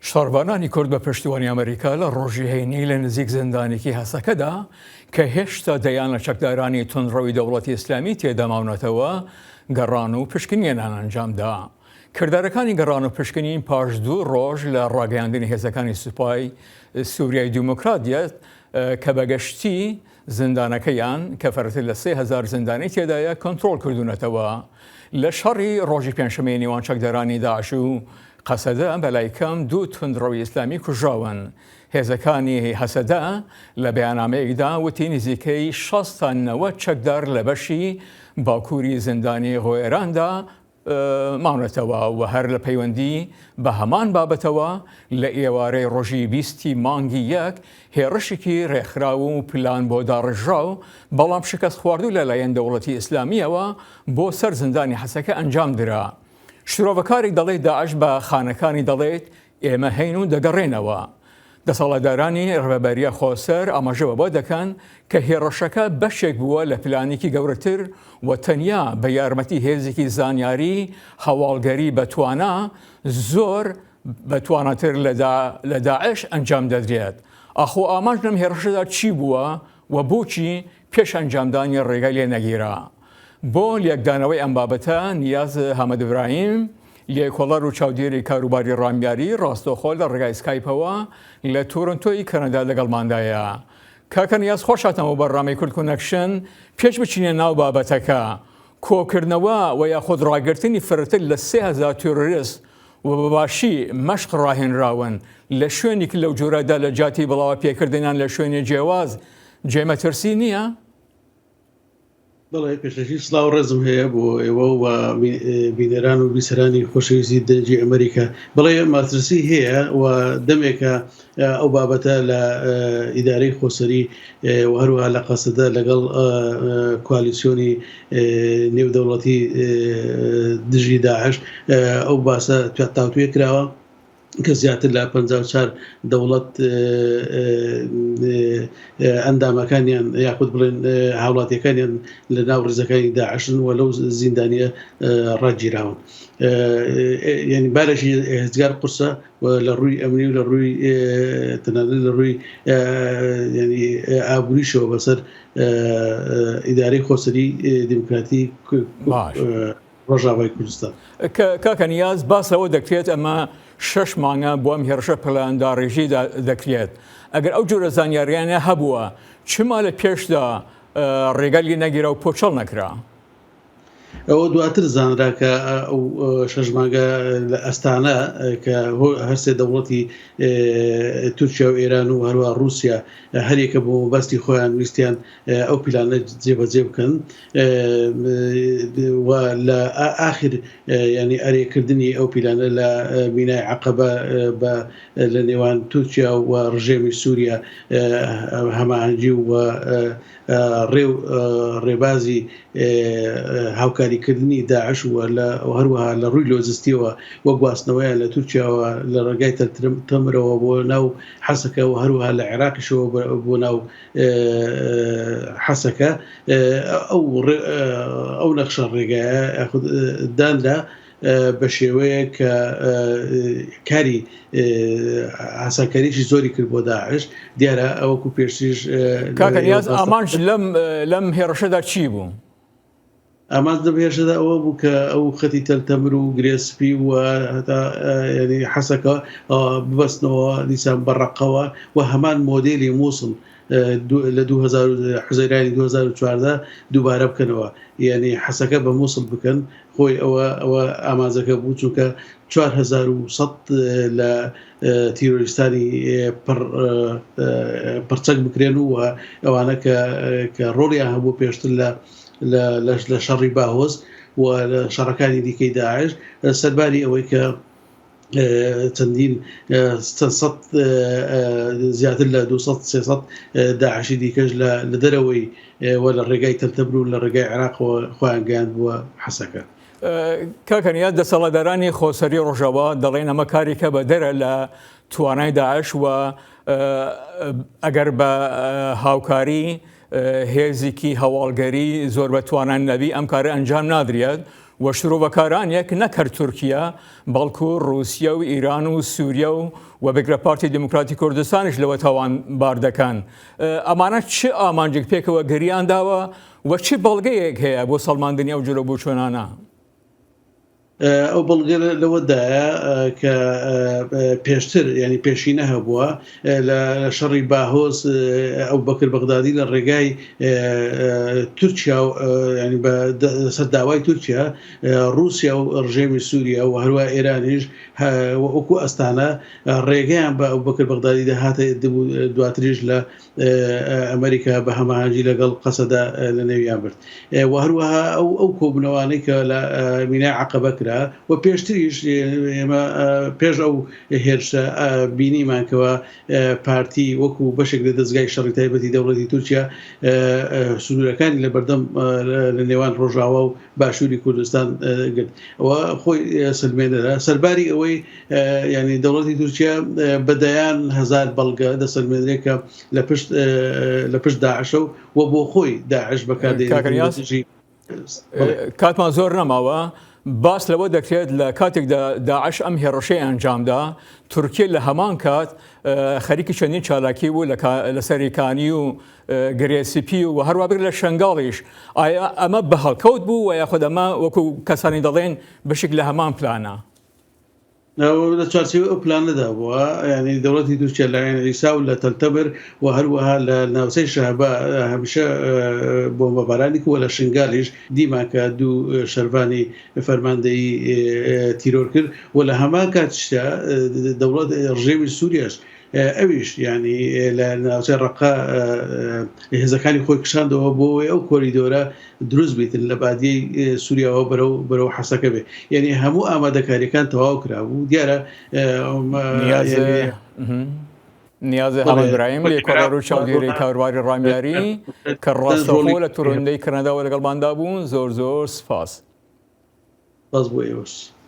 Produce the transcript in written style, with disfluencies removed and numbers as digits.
شاربانانی کورد بە پشتیوانی ئەمریکا لە ڕۆژی هەینی لە نزیک زیندانێکی هەسەکەدا کە هێشتا دەیان لە چەکدارانی تونڕەوی دەوڵەتی ئیسلامی تێداماونەتەوە گەڕان و پشکنینیان ئەنجامدا. کردارەکانی گەڕان و پشکنین پاش 2 ڕۆژ لە ڕاگەیاندنی هێزەکانی سوپای سووریای دیموکراتیەت کە بەگەشتی زیندانەکەیان کە فەرتر لە 3000 زیندانی تێدایە کۆنتڕۆڵ کردوونەتەوە لە شەڕی ڕۆژی پێنجشەمەی نێوان چەکدارانی داعش و قەسەدە بەلای کەم 2 تونڕەوی ئیسلامی کوژراون. هێزەکانی هەسەدە لە بەیاننامەیەکدا وتی نزیکەی 60 چەکدار لە بەشی باکووری زیندانی غۆیراندا ماونەتەوە و هەر لە پەیوەندی بە هەمان بابەتەوە لە ئێوارەی ڕۆژی 20 مانگی 1 هێرشێکی ڕێکخراو و پلان بۆ داڕژراو بەڵام شکست خواردوو لەلایەن دەوڵەتی ئیسلامیەوە بۆ سەر زیندانی هەسەکە ئەنجام درا. شترۆڤەکاری دەڵێت داعش بە خانەکانی دەڵێت ئێمە هەین و دەگەڕێنەوە. دەسەڵاتدارانی ڕێبەریە خۆسەر ئاماژەوە بۆ دەکەن کە هێرشەکە بەشێک بووە لە پلانێکی گەورەتر و تەنیا بە یارمەتی هێزێکی زانیاری هەواڵگەری بەتوانە زۆر بەتوانەتر لە داعش ئەنجام دەدرێت. ئاخۆ ئاماژ لەم هێرشەدا چی بووە و بۆچی پێش ئەنجامدانی ڕێگای لێ نەگیرا؟ بۆ لێکدانەوەی ئەم بابەتە نیاز هەمەد ئیبراهیم لێکۆڵەر و چاودێری کاروباری ڕامیاری ڕاستەوخۆ لە ڕێگای سکایپەوە لە تۆرۆنتۆی کەنەدا لەگەڵماندایە. کاکە نیاز خۆشاتەوە بەڕامەی کورد کۆنەکشن پێش بچینە ناو بابەتەکە کۆکردنەوە و یاخود ڕاگررتنی فرتر لە 3000 تۆرۆریست و بەباشی مەشق ڕاهێنراون لە شوێنێک لەو جۆرەدا لە جاتی بڵاوە پێکردنیان لە شوێنی جیاواز جێمەترسی نییە؟ بەڵێ پێشەشی سڵاو ڕێزم هەیە بۆ ئێوە و بینەران و بیسەرانی خۆشەویستی دەنجی ئەمریکا. بڵێ ماترسی هەیە و دەمێکە ئەو بابەتە لە ئیدارەی خۆسەری و هەروەها لە قەسەدە لەگەڵ کوالیسیۆنی نێودەوڵەتی دژی داعش ئەو باسە تاوتوێ کراوە کە زیاتر لە 54 دەوڵەت ئەندامەکانیان یاخود بڵێن هاوڵاتیەکانیان لە ناو ڕێزەکانی داعشن و لەو زیندانیە ڕاگیراون. یعنی بارێکی هێزگار قورسە لە ڕووی ئەمنی و لە ڕووی تەنانەت لە ڕووی ئابووریشەوە بەسەر ئیدارەی خۆسەری دیموکراتی ڕۆژاوای کوردستان. کاکە نیاز باسەوە دەکرێت ئەمە 6 مانگە بۆ ئەم هێرشە پلەنداڕێژی دەکرێت. ئەگەر ئەو جۆرە زانیاریانە هەبووە چما لە پێشدا ڕێگەلی نەگیرە و پۆچەڵ نەکرا؟ ئەوە دواتر زانرا کە ئەو 6 مانگە لە ئەستانە کە هەرسێ دەوڵەتی تورکیا و ئێران و هەروە رووسیا هەرێکە بۆ بەستی خۆیان ویستیان ئەو پلانە جێبەجێ بکەن و لە ئاخر ینی ئەرێکردنی ئەو پلانە لە بینای عەقەبە لە نێوان تورکیا و ڕژێمی سووریا هەماهەنگی و ڕێبازی هاوکاریکردنی داعش و هەروەها لە ڕووی لۆجستیەوە وە گواستنەوەیان لە تورکیاوە لە ڕێگای تەمرەوە بۆ ناو حەسەکە و هەروەها لە عێراقیشەوە بۆ ناو حەسەکە ئەو نەخشە ڕێگایە داندا بە شێوەیە کە کاری ئاساکاریشی زۆری کرد بۆ داعش. دیارە ئەوەکو پێشتریش کاکە نیاز ئامانج لەم هێرشەدا چی بوو؟ ئامانج لەم هێرشەدا ئەوە بوو کە ئەو خەتی تەلتەمر و گرێسپی و هەتا ینی حەسەکە ببەستنەوە دیسان بەڕقەوە و هەمان مۆدێلی مووسڵ لە 2000 2014 دووبارە بکەنەوە، یعنی حەسەکە بە مووسڵ بکەن. خۆی ئەوە ئامانجەکە بوو چونکە 4100 لە تیرۆریستانی پڕچەک بکرێن و ئەوانە کە ڕۆڵیان هەبوو پێشتر لە شەڕی باهۆز و لە شەڕەکانی دیکەی داعش سەرباری ئەوەی کە چەندین زیاتر لە 200-300 داعشی دیکەش لە دەرەوەی و لە ڕێگای تەلتەبر و لە ڕێگای عێراقەوە خۆیان گەیاند بووە حەسەکە. کاکە نیاز دەسەڵاتدارانی خۆسەری ڕۆژەوە دەڵێن ئەمە کارێکە بە دەرە لە توانای داعش و ئەگەر بە هاوکاری هێزێکی هەواڵگەری زۆر بەتوانان نەبی ئەم کارە ئەنجام نادرێت و شرۆڤەکارانێک نەکرد تورکیا بەڵکو رووسیا و ئیران و سووریا و بگرە پارتی دموکراتی کوردستانیش لەوە تاوانبار دەکەن. ئەمانە چ ئامانجێک پێکەوە گەریان داوە و چ بەڵگەیەک هەیە بۆ سەڵماندنی ئەو جۆرە بۆچوونانە؟ ئەو بەڵگە لەوەدایە کە پێشتر ینی پێشینە هەبووە لە شەڕی باهۆز ئەو بەکر بەغدادی لە ڕێگای تورکیا ینی سەر داوای تورکیا رووسیا و ڕژێمی سووریا و هەروە ئێرانیش وەکو ئەستانە ڕێگەیان بە ئەو بەکر بەغدادی داهاتە دواتریش لە ئەمریکا بە هەماهنگگی لەگەڵ قەسەدا لە نێویان برد و هەروەها ئەو کۆبنەوانەی کە لە مینای عەقەبە کرا و پێشتریش ئێمە پێش ئەو هێرشە بینیمانکەوە پارتی وەکو بەشێک لە دەستگای شەڕی تایبەتی دەوڵەتی تورکیا سنوورەکانی لە بەردەم لە نێوان ڕۆژاوا و باشووری کوردستان گرت ئەوە خۆی سلمێنەرە سەرباری ئەوەی ینی دەوڵەتی تورکیا بەدەیان هەزار بەڵگە دەسەلمێنرێکە لە پشت داعشە و بۆ خۆی داعش بەکاردێنێتی کاتمان زۆر نەماوە باس لەوە دەکرێت لە کاتێکدا داعش ئەم هێڕەشەی ئەنجامدا تورکیا لە هەمان کات خەریکی چەندین چالاکی بوو لە سەریکانی و گرێسیپی و هەروە بگرێت لە شنگاڵیش ئایا ئەمە بە هەڵکەوت بوو و یاخود ئەمە وەکو کەسانی دەڵێن بەشێک لە هەمان پلانە؟ لە چارچێوە ئەو پلانەدا بووە ینی دەوڵەتی تورکیا لە ئیسا و لە تەلتەبر و هەروەها لە ناوچەی شەهەبا هەمیشە بۆمبەبارانی وە لە شنگالیش دیماکە دوو شەروانی فەرماندەیی تیرۆر کرد و لە هەمان کاتیشدا دەوڵەت ڕژێمی سووریاش ئەویش ینی لە ناوچەی ڕەقا هێزەکانی خۆی کشاندەوە بۆەوەی ئەو کۆریدۆرە دروست بیتن لە بادیەی سووریاوە بەرەو حەسەکە بێ یعنی هەموو ئامادەکاریەکان تەواو کرابوو دیارە نیازە هەڵگراییم لێ کۆڕار و چاودێری کاروباری ڕامیاری کە ڕاستەوخۆ لە توڕندەی کەنەداوە لەگەڵماندا بوون زۆر سپاس. باز بۆ ئێوەش.